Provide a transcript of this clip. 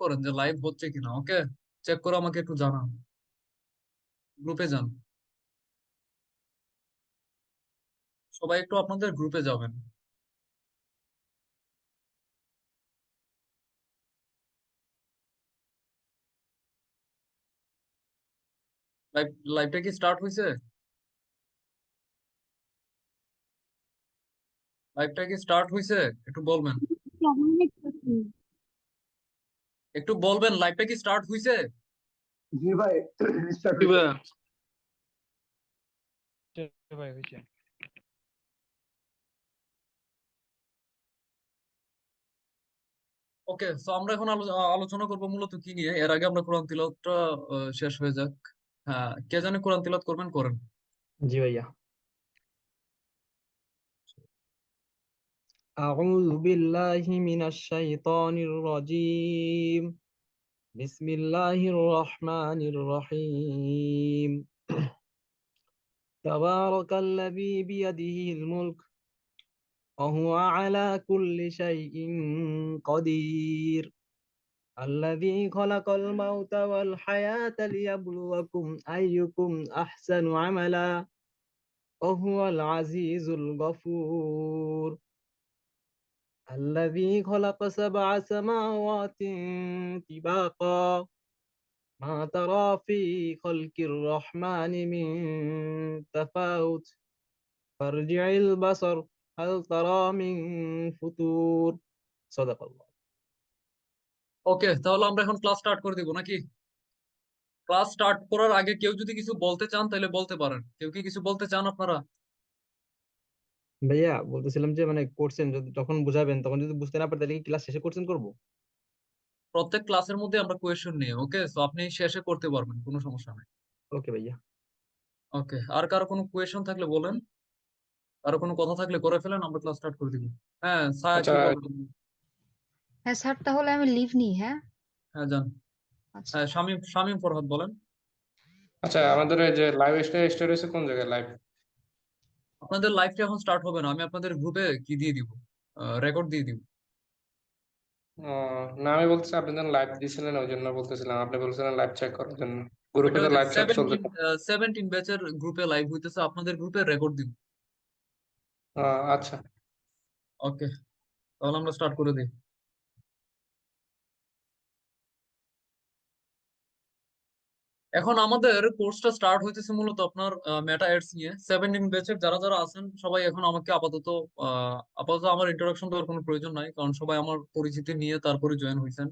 করেন যে লাইভ হচ্ছে কিনা। ওকে, চেক করে আমাকে একটু জানান, গ্রুপে যান। সবাই একটু আপনাদের গ্রুপে যাবেন। লাইভ লাইভটা কি স্টার্ট হয়েছে? লাইভটা কি স্টার্ট হয়েছে? একটু বলবেন। একটু বলবেন লাইভটা কি স্টার্ট হয়েছে? জি ভাই, স্টার্ট জি হয়েছে। ভাইয়া। ভাই হয়েছে। ওকে, তো আমরা এখন আলোচনা করবো মূলত কি নিয়ে। এর আগে আমরা কোরআন তিলাওয়াতটা শেষ হয়ে যাক। হ্যাঁ, কে জানে কোরআন তিলাওয়াত করবেন, করেন। জি ভাইয়া। أعوذ بالله من الشيطان الرجيم. بسم الله الرحمن الرحيم. تبارك الذي بيده الملك وهو على كل شيء قدير. الذي خلق الموت والحياة ليبلوكم أيكم أحسن عملا وهو العزيز الغفور. الذي خلق سبع سماوات طباقا ما ترى في خلق الرحمن من تفاوت فارجع البصر هل ترى من فطور. صدق الله. ওকে, তাহলে আমরা এখন ক্লাস স্টার্ট করে দিব নাকি? ক্লাস স্টার্ট করার আগে কেউ যদি কিছু বলতে চান তাহলে বলতে পারেন। কেউ কি কিছু বলতে চান আপনারা? ভাইয়া বলতেছিলাম যে মানে কোর্সেন যদি যখন বুঝাবেন তখন যদি বুঝতে না পারে তাহলে কি ক্লাস শেষে কোর্সেন করবো? প্রত্যেক ক্লাসের মধ্যে আমরা কোয়েশ্চেন নিই। ওকে, তো আপনি শেষে করতে পারবেন, কোনো সমস্যা নেই। ওকে ভাইয়া। ওকে, আর কারো কোনো কোয়েশ্চেন থাকলে বলেন। কারো কোনো কথা থাকলে করে ফেলেন, আমরা ক্লাস স্টার্ট করে দিব। হ্যাঁ, সায়া আচ্ছা কি বলবেন? হ্যাঁ স্যার, তাহলে আমি লিভ নিই। হ্যাঁ, হ্যাঁ, যান। আচ্ছা। হ্যাঁ, শামীম শামীম ফরহাদ বলেন। আচ্ছা, আমাদের এই যে লাইভ স্টার্ট হয়েছে কোন জায়গায় লাইভ? আপনাদের লাইভটা এখন স্টার্ট হবে না, আমি আপনাদের গ্রুপে কি দিয়ে দিব, রেকর্ড দিয়ে দিব। না, আমি বলতেছি আপনি যখন লাইভ দিয়েছিলেন ওই জন্য বলতেছিলাম, আপনি বলছিলেন লাইভ চেক করার জন্য। গ্রুপে ওইটা তো ওই যে লাইভ চেক চলতে 17 ব্যাচের গ্রুপে লাইভ হইতেছে, আপনাদের গ্রুপে রেকর্ড দিব। আচ্ছা। ওকে, তাহলে আমরা স্টার্ট করে দিই। এখন আমাদের কোর্সটা স্টার্ট হইতেছে মূলত আপনার মেটা এডস নিয়ে। 17 ব্যাচের যারা যারা আছেন সবাই এখন আমাকে আপাতত আমার ইন্ট্রোডাকশন দেওয়ার কোনো প্রয়োজন নাই, কারণ সবাই আমার পরিচিতি নিয়ে তারপরে জয়েন হয়েছেন।